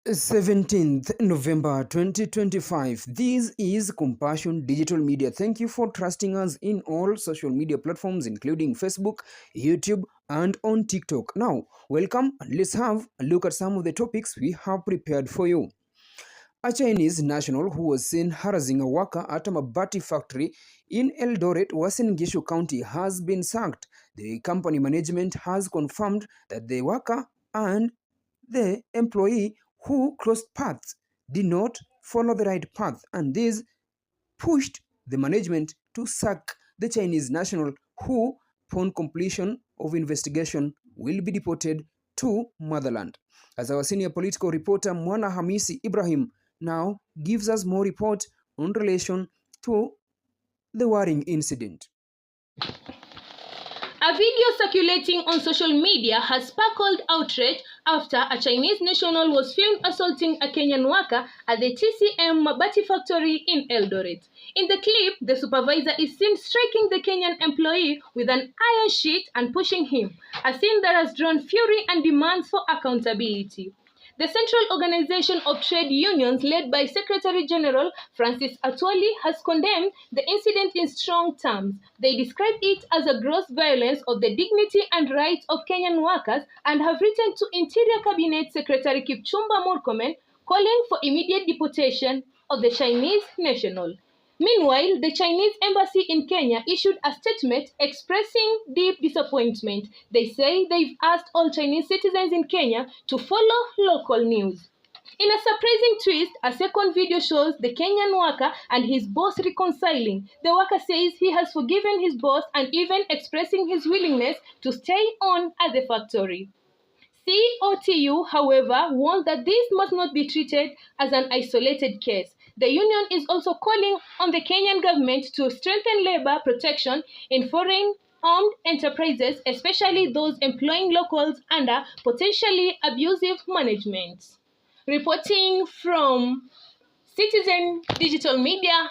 17th November 2025. This is Compassion Digital Media. Thank you for trusting us in all social media platforms, including Facebook, YouTube, and on TikTok. Now, welcome and let's have a look at some of the topics we have prepared for you. A Chinese national who was seen harassing a worker at a Mabati factory in Eldoret, Uasin Gishu County, has been sacked. The company management has confirmed that the worker and the employee who crossed paths did not follow the right path, and this pushed the management to sack the Chinese national who, upon completion of investigation, will be deported to motherland. As our senior political reporter Mwana Hamisi Ibrahim now gives us more report on relation to the worrying incident. A video circulating on social media has sparkled outrage after a Chinese national was filmed assaulting a Kenyan worker at the TCM Mabati factory in Eldoret. In the clip, the supervisor is seen striking the Kenyan employee with an iron sheet and pushing him, a scene that has drawn fury and demands for accountability. The Central Organization of Trade Unions, led by Secretary General Francis Atwoli, has condemned the incident in strong terms. They describe it as a gross violence of the dignity and rights of Kenyan workers and have written to Interior Cabinet Secretary Kipchumba Murkomen calling for immediate deportation of the Chinese national. Meanwhile, the Chinese embassy in Kenya issued a statement expressing deep disappointment. They say they've asked all Chinese citizens in Kenya to follow local news. In a surprising twist, a second video shows the Kenyan worker and his boss reconciling. The worker says he has forgiven his boss and even expressing his willingness to stay on at the factory. COTU, however, warned that this must not be treated as an isolated case. The union is also calling on the Kenyan government to strengthen labor protection in foreign owned enterprises, especially those employing locals under potentially abusive management. Reporting from Citizen Digital Media.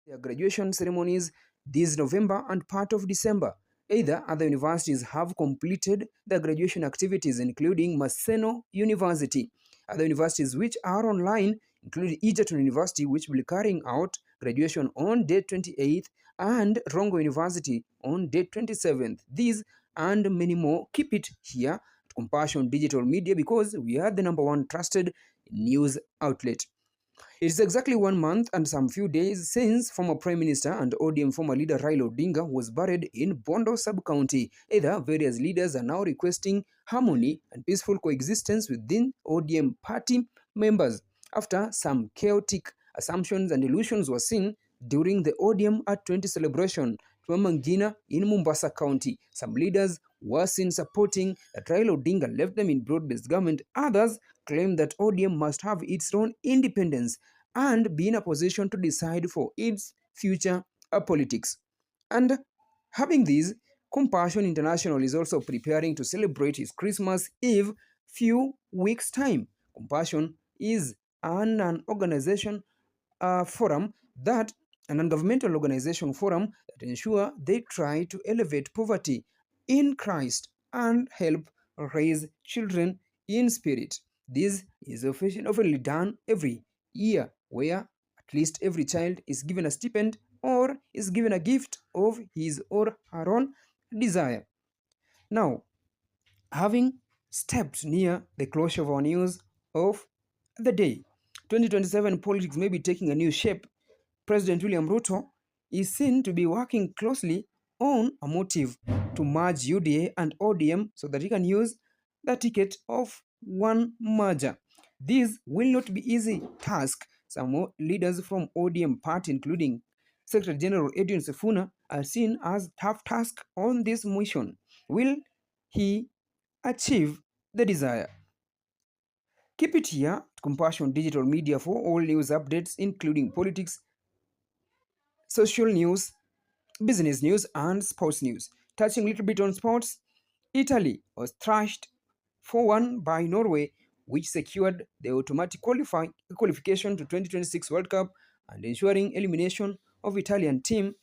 Their graduation ceremonies this November and part of December. Either other universities have completed their graduation activities, including Maseno University. Other universities which are online include Egerton University, which will be carrying out graduation on date 28th, and Rongo University on date 27th. These and many more. Keep it here at Compassion Digital Media, because we are the #1 trusted news outlet. It is exactly 1 month and some few days since former Prime Minister and ODM former leader Raila Odinga was buried in Bondo sub-county. Either various leaders are now requesting harmony and peaceful coexistence within ODM party members after some chaotic assumptions and illusions were seen during the ODM at 20 celebration from Mangina in Mombasa County. Some leaders were seen supporting that Raila Odinga left them in broad-based government. Others claim that ODM must have its own independence and be in a position to decide for its future politics. And having this, Compassion International is also preparing to celebrate its Christmas Eve few weeks' time. Compassion is an organization forum that an non-governmental organization forum that ensure they try to elevate poverty in Christ and help raise children in spirit. This is officially done every year, where at least every child is given a stipend or is given a gift of his or her own desire. Now, having stepped near the closure of our news of the day, 2027 politics may be taking a new shape. President William Ruto is seen to be working closely on a motive to merge UDA and ODM so that he can use the ticket of one merger. This will not be easy task. Some more leaders from ODM party, including Secretary General Edwin Sifuna, are seen as tough task on this mission. Will he achieve the desire? Keep it here at Compassion Digital Media for all news updates, including politics, social news, business news, and sports news. Touching a little bit on sports, Italy was thrashed 4-1 by Norway, which secured the automatic qualification to 2026 World Cup and ensuring elimination of Italian team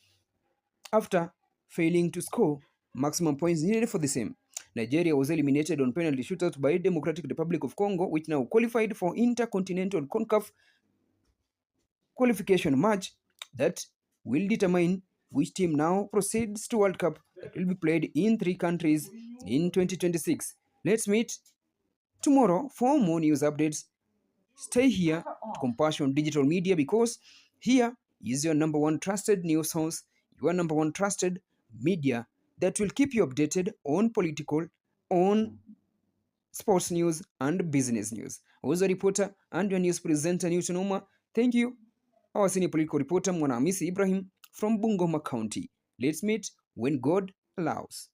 after failing to score maximum points needed for the same. Nigeria was eliminated on penalty shootout by Democratic Republic of Congo, which now qualified for Intercontinental CONCACAF qualification match that will determine which team now proceeds to World Cup that will be played in 3 countries in 2026. Let's meet tomorrow for more news updates. Stay here to Compassion Digital Media, because here is your number one trusted news source, your number one trusted media that will keep you updated on political, on sports news, and business news. I was a reporter and your news presenter, Newton Uma. Thank you. Our senior political reporter, Mwana Hamisi Ibrahim from Bungoma County. Let's meet when God allows.